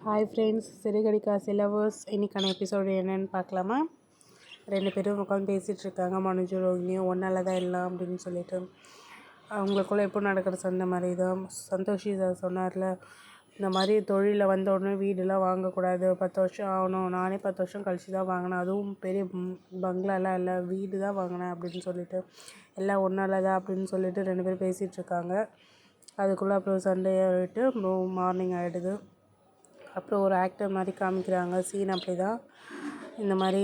Hi friends, சிறுகடி காசு lovers. இன்றைக்கான episode என்னென்னு பார்க்கலாமா? 2 பேரும் உட்காந்து பேசிகிட்டு இருக்காங்க. மனுஜும் ரோகிணியும் ஒன்றால் தான் எல்லாம் அப்படின்னு சொல்லிட்டு அவங்களுக்குள்ளே எப்போ நடக்கிற சண்டை மாதிரி தான். சந்தோஷி சார் சொன்னார்ல, இந்த மாதிரி தொழிலில் வந்த உடனே வீடெலாம் வாங்கக்கூடாது, 10 வருஷம் ஆகணும். நானே 10 வருஷம் கழிச்சு தான் வாங்கினேன், அதுவும் பெரிய பங்களாலாம் இல்லை, வீடு தான் வாங்கினேன் அப்படின்னு சொல்லிட்டு எல்லாம் ஒன்றால் தான் அப்படின்னு சொல்லிட்டு 2 பேரும் பேசிகிட்டு இருக்காங்க. அதுக்குள்ளே அப்புறம் சண்டையாகிட்டு மார்னிங் ஆகிடுது. அப்புறம் ஒரு ஆக்டர் மாதிரி காமிக்கிறாங்க. சீன் அப்படி தான். இந்த மாதிரி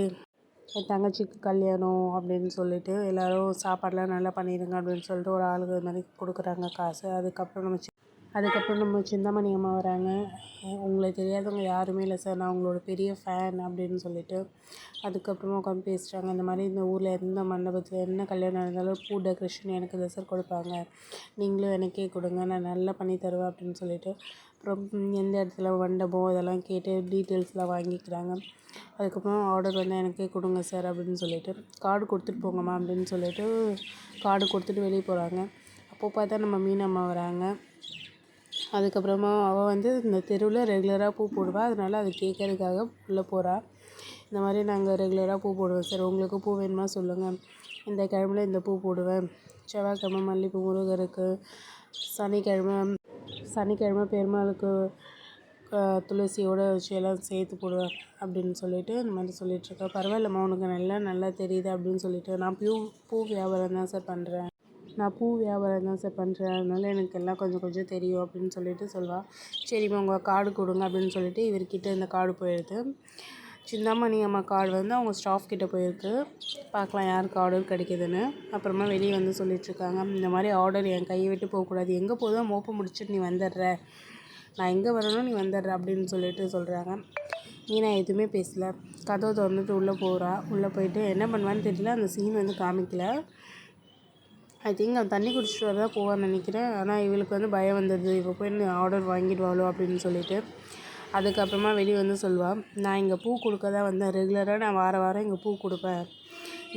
என் தங்கச்சிக்கு கல்யாணம் அப்படின்னு சொல்லிட்டு எல்லோரும் சாப்பாடெலாம் நல்லா பண்ணிடுங்க அப்படின்னு சொல்லிட்டு ஒரு ஆளுக்கு இது மாதிரி கொடுக்குறாங்க காசு. அதுக்கப்புறம் நம்ம சிந்தாமணி அம்மா வராங்க. உங்களுக்கு தெரியாதவங்க யாருமே இல்லை சார், நான் உங்களோட பெரிய ஃபேன் அப்படின்னு சொல்லிட்டு அதுக்கப்புறமா உட்காந்து பேசுகிறாங்க. இந்த மாதிரி இந்த ஊரில் எந்த மண்டபத்தில் என்ன கல்யாணம் இருந்தாலும் பூ டெக்கரேஷன் எனக்கு தான் சார் கொடுப்பாங்க, நீங்களும் எனக்கே கொடுங்க, நான் நல்லா பண்ணி தருவேன் அப்படின்னு சொல்லிட்டு அப்புறம் எந்த இடத்துல மண்டபம் இதெல்லாம் கேட்டு டீட்டெயில்ஸ்லாம் வாங்கிக்கிறாங்க. அதுக்கப்புறம் ஆர்டர் வந்து எனக்கே கொடுங்க சார் அப்படின்னு சொல்லிட்டு கார்டு கொடுத்துட்டு போங்கம்மா அப்படின்னு சொல்லிட்டு கார்டு கொடுத்துட்டு வெளியே போகிறாங்க. அப்போது பார்த்தா நம்ம மீனம்மா வராங்க. அதுக்கப்புறமா அவள் வந்து இந்த தெருவில் ரெகுலராக பூ போடுவாள், அதனால் அது கேட்கறதுக்காக உள்ளே போகிறா. இந்த மாதிரி நாங்கள் ரெகுலராக பூ போடுவோம் சார், உங்களுக்கு பூ வேணுமா சொல்லுங்கள், இந்த கிழமையில் இந்த பூ போடுவேன், செவ்வாய்க்கிழமை மல்லிகைப்பூ முருகருக்கு, சனிக்கிழமை பெருமாளுக்கு துளசியோடு வச்சு எல்லாம் சேர்த்து போடுவேன் அப்படின்னு சொல்லிட்டு இந்த மாதிரி சொல்லிகிட்ருக்கா. பரவாயில்லம்மா, உனக்கு நல்லா தெரியுது அப்படின்னு சொல்லிட்டு நான் பூ வியாபாரம் தான் சார் பண்ணுறேன், அதனால் எனக்கு எல்லாம் கொஞ்சம் கொஞ்சம் தெரியும் அப்படின்னு சொல்லிட்டு சொல்வாள். சரிம்மா உங்கள் கார்டு கொடுங்க அப்படின்னு சொல்லிட்டு இவர்கிட்ட இந்த கார்டு போயிடுது. சிந்தாமணி அம்மா கார்டு வந்து அவங்க ஸ்டாஃப் கிட்டே போயிருக்கு. பார்க்கலாம் யாருக்கு ஆர்டர் கிடைக்கிதுன்னு. அப்புறமா வெளியே வந்து சொல்லிகிட்ருக்காங்க, இந்த மாதிரி ஆர்டர் என் கையை விட்டு போகக்கூடாது, எங்கே போதும் மோப்பம் முடிச்சுட்டு நீ வந்துடுற, நான் எங்கே வரணும் நீ வந்துடுற அப்படின்னு சொல்லிட்டு சொல்கிறாங்க. மீனா எதுவுமே பேசலை. கதவை திறந்துட்டு உள்ளே போகிறா. உள்ளே போயிட்டு என்ன பண்ணுவான்னு தெரியல, அந்த சீன் வந்து காமிக்கல. ஐ திங்க் அவன் தண்ணி குடிச்சிட்டு வரதான் போவான்னு நினைக்கிறேன். ஆனால் இவளுக்கு வந்து பயம் வந்தது, இப்போ போய் ஆர்டர் வாங்கிடுவாளோ அப்படின்னு சொல்லிட்டு. அதுக்கப்புறமா வெளியே வந்து சொல்லுவாள், நான் இங்கே பூ கொடுக்க தான் வந்தேன், ரெகுலராக நான் வாரம் இங்கே பூ கொடுப்பேன்,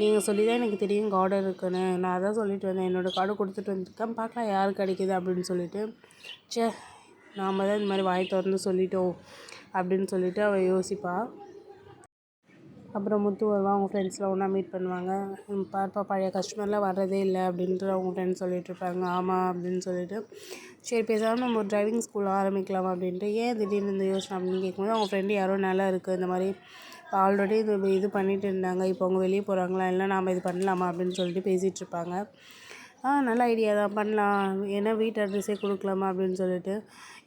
நீங்கள் சொல்லி தான் எனக்கு தெரியும் இங்கே ஆர்டர் இருக்குன்னு, நான் அதான் சொல்லிட்டு வந்தேன், என்னோடய கார்டு கொடுத்துட்டு வந்துருக்கேன், பார்க்கலாம் யார் கிடைக்கிது அப்படின்னு சொல்லிட்டு. நாம் தான் இந்த மாதிரி வாய் திறந்து சொல்லிட்டோம் அப்படின்னு சொல்லிட்டு அவள் யோசிப்பாள். அப்புறம் முத்து வருவான், அவங்க ஃப்ரெண்ட்ஸ்லாம் ஒன்றா மீட் பண்ணுவாங்க. பார்ப்பா பழைய கஸ்டமர்லாம் வர்றதே இல்லை அப்படின்ட்டு அவங்க ஃப்ரெண்ட்ஸ் சொல்லிகிட்ருப்பாங்க. ஆமாம் அப்படின்னு சொல்லிட்டு சரி பேசாமல் நம்ம ஒரு டிரைவிங் ஸ்கூல் ஆரம்பிக்கலாம் அப்படின்ட்டு. ஏன் திடீர்னு இந்த யோசனை அப்படின்னு கேட்கும்போது அவங்க ஃப்ரெண்டு யாரோ நல்லா இருக்குது, இந்த மாதிரி ஆல்ரெடி இது பண்ணிகிட்டு இருந்தாங்க, இப்போ அவங்க வெளியே போகிறாங்களா, இல்லை நாம் இது பண்ணலாமா அப்படின்னு சொல்லிட்டு பேசிகிட்ருப்பாங்க. நல்ல ஐடியா தான், பண்ணலாம், ஏன்னா வீட்டு அட்ரஸே கொடுக்கலாமா அப்படின்னு சொல்லிட்டு.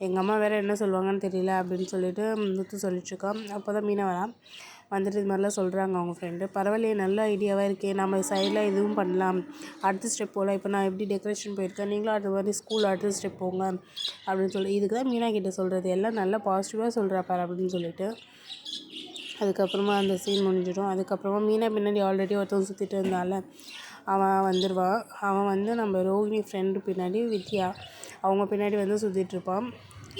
எங்கள் அம்மா வேறு என்ன சொல்லுவாங்கன்னு தெரியல அப்படின்னு சொல்லிட்டு முத்து சொல்லிட்டுருக்கான். அப்போ தான் மீனா வரா. வந்துட்டு இது மாதிரிலாம் சொல்கிறாங்க அவங்க ஃப்ரெண்டு. பரவாயில்லையே, நல்ல ஐடியாவாக இருக்கே, நம்ம சைடில் இதுவும் பண்ணலாம், அடுத்த ஸ்டெப் போகலாம், இப்போ நான் எப்படி டெக்கரேஷன் போயிருக்கேன், நீங்களும் அது மாதிரி ஸ்கூல் அடுத்த ஸ்டெப் போங்க அப்படின்னு சொல்லி இதுக்கு தான் மீனா கிட்டே சொல்கிறது, எல்லாம் நல்லா பாசிட்டிவாக சொல்கிறா பாரு அப்படின்னு சொல்லிட்டு. அதுக்கப்புறமா அந்த சீன் முடிஞ்சிடும். அதுக்கப்புறமா மீனா பின்னாடி ஆல்ரெடி ஒருத்தவங்க சுற்றிட்டு இருந்தால அவன் வந்துடுவான். அவன் வந்து நம்ம ரோகிணி ஃப்ரெண்டு பின்னாடி வித்யா, அவங்க பின்னாடி வந்து சுற்றிட்டுருப்பான்.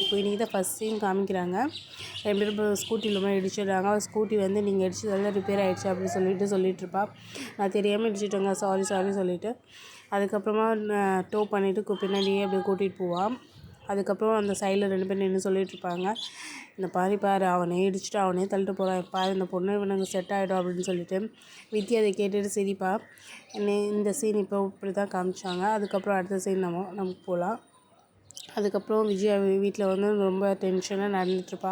இப்போ இன்றைக்கி தான் ஃபஸ்ட் சீன் காமிக்கிறாங்க. 2 பேரும் இப்போ ஸ்கூட்டியில் மாதிரி இடிச்சிடுறாங்க. ஸ்கூட்டி வந்து நீங்கள் இடிச்சதெல்லாம் ரிப்பேர் ஆகிடுச்சு அப்படின்னு சொல்லிட்டுருப்பா. நான் தெரியாமல் இடிச்சிட்டேங்க, சாரி சொல்லிவிட்டு அதுக்கப்புறமா டோ பண்ணிவிட்டு பின்னாடியே அப்படியே கூட்டிகிட்டு போவான். அதுக்கப்புறம் அந்த சைடில் 2 பேர் நின்று சொல்லிகிட்ருப்பாங்க, இந்த பாரு அவனே இடிச்சுட்டு அவனே தள்ளிட்டு போகிறான், பாரு இந்த பொண்ணு இவனுக்கு செட் ஆகிடும் அப்படின்னு சொல்லிட்டு வித்யா அதை கேட்டுட்டு சிரிப்பா. இந்த சீன் இப்போ இப்படி தான் காமிச்சாங்க. அதுக்கப்புறம் அடுத்த சீன் நமக்கு போகலாம். அதுக்கப்புறம் விஜயா வீட்டில் வந்து ரொம்ப டென்ஷனாக நடந்துகிட்ருப்பா.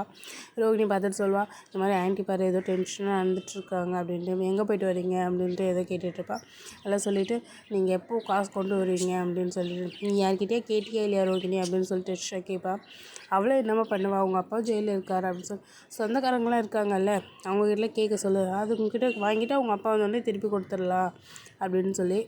ரோகிணி பார்த்துட்டு சொல்லுவாள், இந்த மாதிரி ஆன்ட்டி பாரு ஏதோ டென்ஷனாக நடந்துகிட்ருக்காங்க அப்படின்ட்டு, எங்கே போய்ட்டு வரீங்க அப்படின்ட்டு ஏதோ கேட்டுட்ருப்பா. அதெல்லாம் சொல்லிவிட்டு நீங்கள் எப்போ காசு கொண்டு வருவீங்க அப்படின்னு சொல்லிட்டு, நீ யார்கிட்டயே கேட்டியா இல்லையா ரோகிணி அப்படின்னு சொல்லிட்டு கேட்பா. அவளே என்னம்மா பண்ணுவா, அவங்க அப்பா ஜெயிலில் இருக்கார் அப்படின்னு சொல்லி சொந்தக்காரங்களாம் இருக்காங்கல்ல, அவங்ககிட்ட கேட்க சொல்லு, அது உங்ககிட்ட வாங்கிட்டு அவங்க அப்பா வந்தோடனே திருப்பி கொடுத்துடலாம் அப்படின்னு சொல்லி.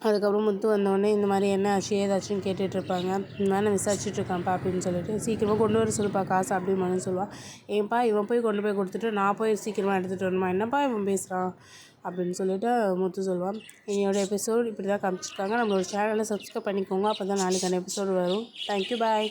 அதுக்கப்புறம் முத்து வந்தோடனே இந்த மாதிரி என்ன ஆச்சு ஏதாச்சுன்னு கேட்டுட்ருப்பாங்க. இந்த மாதிரி நான் விசாரிச்சுட்ருக்கான்ப்பா அப்படின்னு சொல்லிட்டு, சீக்கிரமாக கொண்டு வர சொல்லுப்பா காசு அப்படின்னு சொல்லுவாள். ஏன்ப்பா இவன் போய் கொண்டு போய் கொடுத்துட்டு நான் போய் சீக்கிரமாக எடுத்துகிட்டு வரணுமா, என்னப்பா இவன் பேசுகிறான் அப்படின்னு சொல்லிட்டு முத்து சொல்லுவான். என்னோடய எபிசோடு இப்படி தான் காமிச்சிருக்காங்க. நம்மளோட சேனலை சப்ஸ்கிரைப் பண்ணிக்கோங்க, அப்போ தான் நாளைக்கான எபிசோடு வரும். தேங்க்யூ, பாய்.